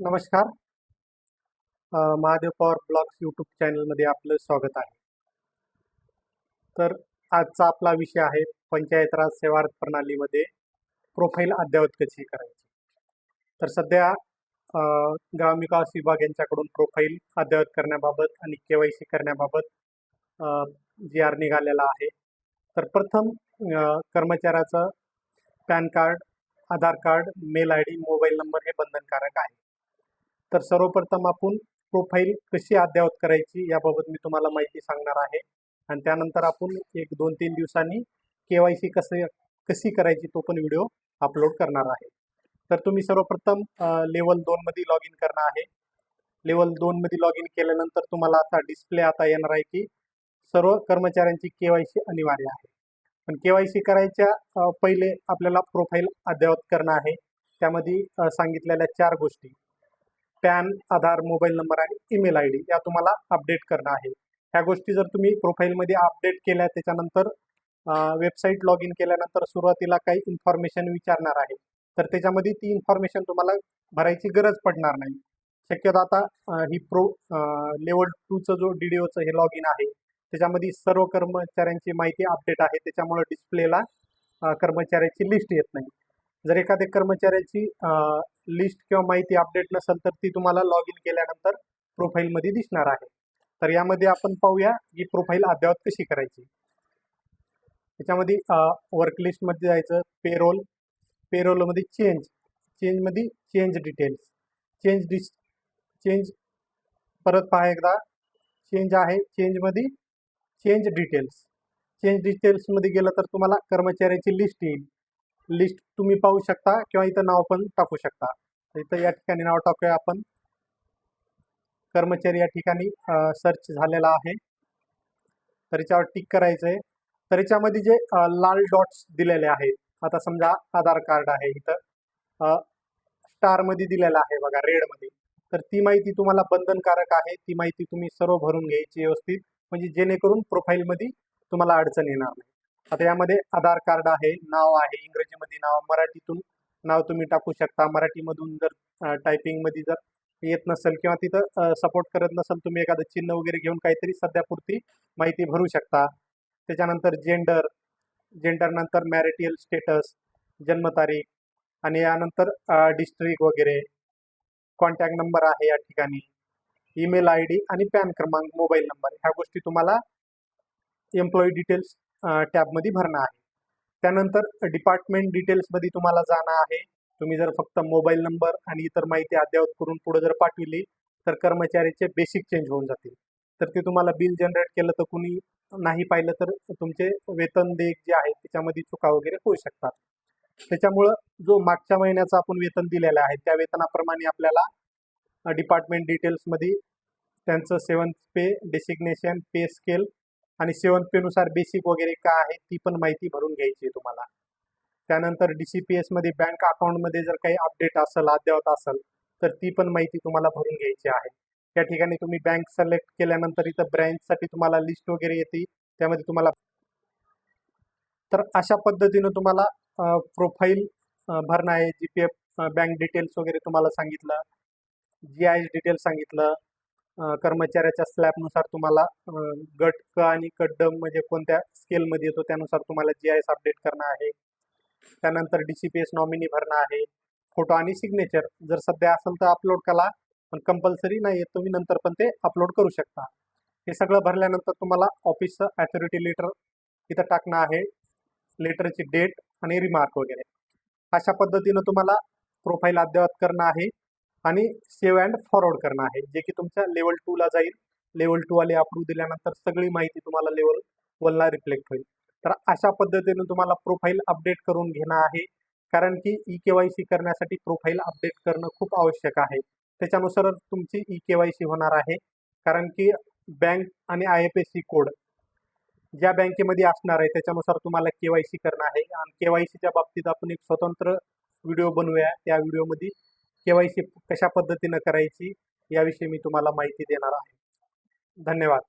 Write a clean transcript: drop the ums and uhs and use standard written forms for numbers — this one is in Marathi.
नमस्कार. महादेव पॉवर ब्लॉग्स यूट्यूब चॅनलमध्ये आपलं स्वागत आहे. तर आजचा आपला विषय आहे पंचायत राज सेवा प्रणालीमध्ये प्रोफाईल अद्ययावत कशी करायची. तर सध्या ग्रामविकास विभाग यांच्याकडून प्रोफाईल अद्ययावत करण्याबाबत आणि KYC करण्याबाबत जी आर निघालेला आहे. तर प्रथम कर्मचाऱ्याचं PAN card, Aadhaar card, mail ID, mobile number हे बंधनकारक आहे. तर सर्वप्रथम आपण प्रोफाईल कशी अद्ययावत करायची याबाबत मी तुम्हाला माहिती सांगणार आहे आणि त्यानंतर आपण 1-2-3 दिवसांनी KYC कशी करायची तो पण व्हिडिओ अपलोड करणार आहे. तर तुम्ही सर्वप्रथम लेवल 2 मध्ये लॉग इन करणार आहे. लेवल 2 मध्ये लॉग इन केल्यानंतर तुम्हाला आता डिस्प्ले आता येणार आहे की सर्व कर्मचाऱ्यांची KYC अनिवार्य आहे. पण KYC करायच्या पहिले आपल्याला प्रोफाईल अद्ययावत करणं आहे. त्यामध्ये सांगितलेल्या 4 गोष्टी पॅन, आधार, मोबाईल नंबर आणि ईमेल ID या तुम्हाला अपडेट करणं आहे. ह्या गोष्टी जर तुम्ही प्रोफाईलमध्ये अपडेट केल्या त्याच्यानंतर वेबसाईट लॉग इन केल्यानंतर सुरुवातीला काही इन्फॉर्मेशन विचारणार आहे. तर त्याच्यामध्ये ती इन्फॉर्मेशन तुम्हाला भरायची गरज पडणार नाही. शक्यतो आता ही लेवल 2चं जो DDOचं हे लॉग इन आहे त्याच्यामध्ये सर्व कर्मचाऱ्यांची माहिती अपडेट आहे. त्याच्यामुळे डिस्प्लेला कर्मचाऱ्याची लिस्ट येत नाही. जर एखाद्या कर्मचाऱ्याची लिस्ट किंवा माहिती अपडेट नसेल तर ती तुम्हाला लॉग इन केल्यानंतर प्रोफाईलमध्ये दिसणार आहे. तर यामध्ये आपण पाहूया की प्रोफाईल अद्ययावत कशी करायची. त्याच्यामध्ये वर्क लिस्टमध्ये जायचं, पेरोलमध्ये चेंजमध्ये चेंज डिटेल्स, चेंज परत पहा एकदा, चेंज आहे, चेंजमध्ये चेंज डिटेल्समध्ये गेलं तर तुम्हाला कर्मचाऱ्याची लिस्ट येईल. लिस्ट तुम्ही पाहू शकता किंवा इथं नाव पण टाकू शकता. इथं या ठिकाणी नाव टाकूया आपण. कर्मचारी या ठिकाणी सर्च झालेला आहे. तर याच्यावर टिक करायचं आहे. तर याच्यामध्ये जे लाल डॉट्स दिलेले आहेत, आता समजा आधार कार्ड आहे, इथं स्टारमध्ये दिलेलं आहे बघा, रेडमध्ये. तर ती माहिती तुम्हाला बंधनकारक आहे. ती माहिती तुम्ही सर्व भरून घ्यायची व्यवस्थित, म्हणजे जेणेकरून प्रोफाईलमध्ये तुम्हाला अडचण येणार नाही. आता यामध्ये आधार कार्ड आहे, नाव आहे, इंग्रजीमध्ये नाव, मराठीतून नाव तुम्ही टाकू शकता. मराठीमधून जर टायपिंगमध्ये जर येत नसेल किंवा तिथं सपोर्ट करत नसेल, तुम्ही एखादं चिन्ह वगैरे घेऊन काहीतरी सध्यापुरती माहिती भरू शकता. त्याच्यानंतर जेंडर नंतर मॅरिटल स्टेटस, जन्मतारीख आणि यानंतर डिस्ट्रिक्ट वगैरे, कॉन्टॅक्ट नंबर आहे या ठिकाणी, ईमेल ID आणि पॅन क्रमांक, मोबाईल नंबर, ह्या गोष्टी तुम्हाला एम्प्लॉई डिटेल्स टॅबमध्ये भरणं आहे. त्यानंतर डिपार्टमेंट डिटेल्समध्ये तुम्हाला जाणं आहे. तुम्ही जर फक्त मोबाईल नंबर आणि इतर माहिती अद्ययावत करून पुढे जर पाठविली तर कर्मचाऱ्याचे बेसिक चेंज होऊन जातील. तर ते तुम्हाला बिल जनरेट केलं तर कुणी नाही पाहिलं तर तुमचे वेतन देयक जे आहे त्याच्यामध्ये चुका वगैरे होऊ शकतात. त्याच्यामुळं जो मागच्या महिन्याचा आपण वेतन दिलेलं आहे त्या वेतनाप्रमाणे आपल्याला डिपार्टमेंट डिटेल्समध्ये त्यांचं 7th पे, डेसिग्नेशन, पे स्केल आणि 7th पे नुसार बेसिक वगैरे काय आहे ती पण माहिती भरून घ्यायची आहे तुम्हाला. त्यानंतर DCPS मध्ये बँक अकाउंटमध्ये जर काही अपडेट असेल, अद्ययावत असेल तर ती पण माहिती तुम्हाला भरून घ्यायची आहे. त्या ठिकाणी तुम्ही बँक सिलेक्ट केल्यानंतर इथं ब्रँचसाठी तुम्हाला लिस्ट वगैरे येते, त्यामध्ये तुम्हाला. तर अशा पद्धतीनं तुम्हाला प्रोफाईल भरणं आहे. GPF बँक डिटेल्स वगैरे तुम्हाला सांगितलं, GIS डिटेल्स सांगितलं, कर्मचाऱ्याच्या स्लॅबनुसार तुम्हाला गट क आणि गट ड म्हणजे कोणत्या स्केलमध्ये येतो त्यानुसार तुम्हाला GIS अपडेट करणं आहे. त्यानंतर DCPS नॉमिनी भरणं आहे. फोटो आणि सिग्नेचर जर सध्या असेल तर अपलोड करा, पण कंपल्सरी नाही आहे, तुम्ही नंतर पण ते अपलोड करू शकता. हे सगळं भरल्यानंतर तुम्हाला ऑफिसचं अथॉरिटी लेटर इथं टाकणं आहे, लेटरची डेट आणि रिमार्क वगैरे. अशा पद्धतीनं तुम्हाला प्रोफाईल अद्ययावत करणं आहे आणि सेव्ह अँड फॉरवर्ड करणं आहे, जे की तुमच्या लेवल 2ला जाईल. लेवल 2 वाले अप्रूव्ह दिल्यानंतर सगळी माहिती तुम्हाला लेवल 1ला रिफ्लेक्ट होईल. तर अशा पद्धतीने तुम्हाला प्रोफाईल अपडेट करून घेणं आहे, कारण की KYC करण्यासाठी प्रोफाईल अपडेट करणं खूप आवश्यक आहे. त्याच्यानुसारच तुमची KYC होणार आहे, कारण की बँक आणि IFSC कोड ज्या बँकेमध्ये असणार आहे त्याच्यानुसार तुम्हाला KYC करणं आहे. आणि KYCच्या बाबतीत आपण एक स्वतंत्र व्हिडिओ बनवूया. त्या व्हिडिओमध्ये KYC कशा पद्धतीनं करायची याविषयी मी तुम्हाला माहिती देणार आहे. धन्यवाद.